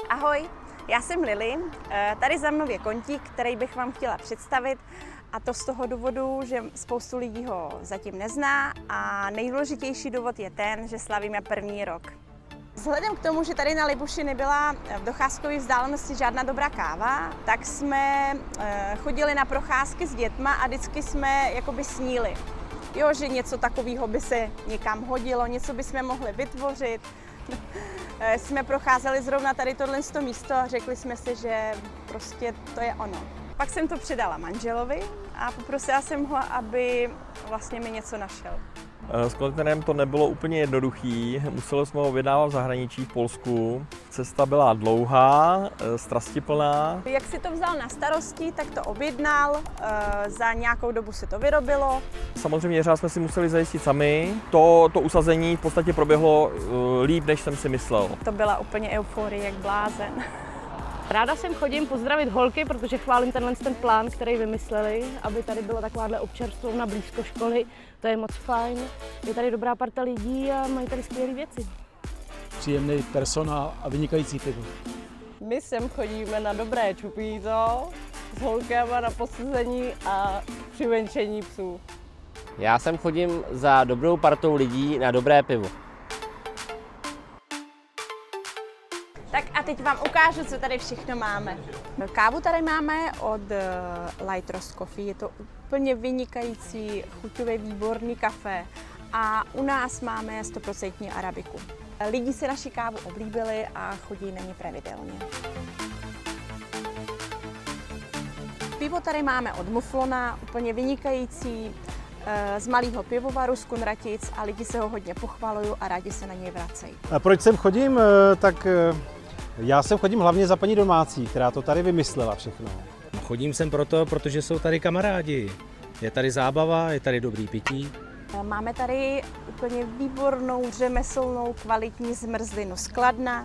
Ahoj, já jsem Lily, tady za mnou je Kontík, který bych vám chtěla představit, a to z toho důvodu, že spoustu lidí ho zatím nezná a nejdůležitější důvod je ten, že slavíme první rok. Vzhledem k tomu, že tady na Libuši nebyla v docházkové vzdálenosti žádná dobrá káva, tak jsme chodili na procházky s dětma a vždycky jsme jakoby snili. Jo, že něco takového by se někam hodilo, něco bychom mohli vytvořit. Jsme procházeli zrovna tady tohle místo a řekli jsme si, že prostě to je ono. Pak jsem to předala manželovi a poprosila jsem ho, aby vlastně mi něco našel. S kontejnerem to nebylo úplně jednoduchý, museli jsme ho vydávat v zahraničí v Polsku. Cesta byla dlouhá, strastiplná. Jak si to vzal na starosti, tak to objednal, za nějakou dobu se to vyrobilo. Samozřejmě jeřáb jsme si museli zajistit sami, to usazení v podstatě proběhlo líp, než jsem si myslel. To byla úplně euforie, jak blázen. Ráda sem chodím pozdravit holky, protože chválím ten plán, který vymysleli, aby tady byla takováhle občerstvovna blízko školy. To je moc fajn. Je tady dobrá parta lidí a mají tady skvělé věci. Příjemný personál a vynikající pivo. My sem chodíme na dobré čupíto, s holkama na posazení a přivenčení psů. Já sem chodím za dobrou partou lidí na dobré pivo. Tak a teď vám ukážu, co tady všechno máme. Kávu tady máme od Light Roast Coffee, je to úplně vynikající, chuťově výborný kafe a u nás máme 100% arabiku. Lidi si naši kávu oblíbili a chodí na ně pravidelně. Pivo tady máme od Muflona, úplně vynikající, z malého pivovaru z Kunratic a lidi se ho hodně pochvalují a rádi se na něj vracejí. A proč sem chodím? Tak já sem chodím hlavně za paní domácí, která to tady vymyslela všechno. Chodím sem proto, protože jsou tady kamarádi. Je tady zábava, je tady dobrý pití. Máme tady úplně výbornou řemeslnou kvalitní zmrzlinu z Kladna.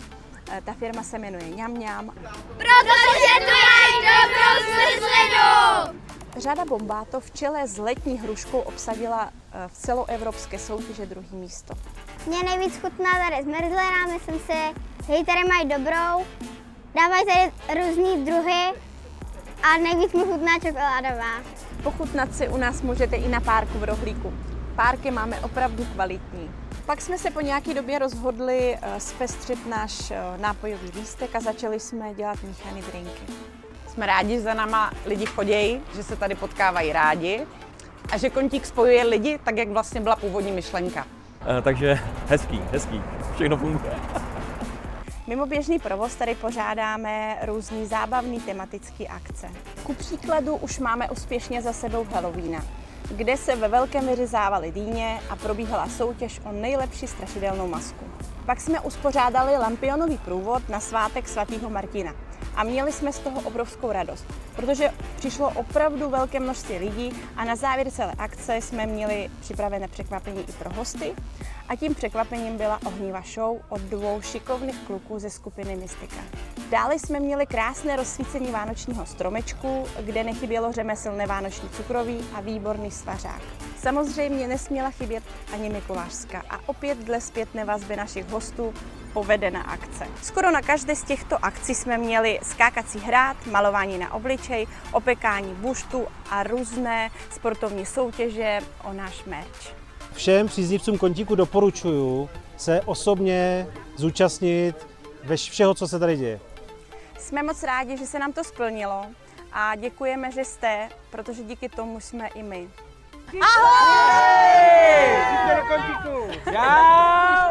Ta firma se jmenuje Ňam Ňam. Protože tu mají dobrou zmrzlinu! Řada Bombáto v čele s letní hruškou obsadila v celoevropské soutěže 2. místo. Mně nejvíc chutná tady zmrzlina, myslím si, že ji tady mají dobrou. Dávají tady různý druhy a nejvíc mi chutná čokoládová. Pochutnat si u nás můžete i na párku v Rohlíku. Párky máme opravdu kvalitní. Pak jsme se po nějaké době rozhodli zpestřit náš nápojový lístek a začali jsme dělat míchané drinky. Jsme rádi, že za náma lidi chodí, že se tady potkávají rádi a že Kontík spojuje lidi, tak jak vlastně byla původní myšlenka. Takže hezký, všechno funguje. Mimo běžný provoz tady pořádáme různý zábavný tematické akce. Ku příkladu už máme úspěšně za sebou Halloweena, kde se ve velkém vyřezávaly dýně a probíhala soutěž o nejlepší strašidelnou masku. Pak jsme uspořádali lampionový průvod na svátek svatého Martina a měli jsme z toho obrovskou radost, protože přišlo opravdu velké množství lidí a na závěr celé akce jsme měli připravené překvapení i pro hosty a tím překvapením byla ohnivá show od 2 šikovných kluků ze skupiny Mystika. Dále jsme měli krásné rozsvícení vánočního stromečku, kde nechybělo řemeslné vánoční cukroví a výborný svařák. Samozřejmě nesměla chybět ani Mikulášská a opět dle zpětné vazby našich hostů povedená akce. Skoro na každé z těchto akcí jsme měli skákací hrát, malování na obličej, opekání buštu a různé sportovní soutěže o náš merch. Všem příznivcům Kontíku doporučuji se osobně zúčastnit ve všeho, co se tady děje. Jsme moc rádi, že se nám to splnilo a děkujeme, že jste, protože díky tomu jsme i my. Ahoj! Díky do Kontíku! Čau!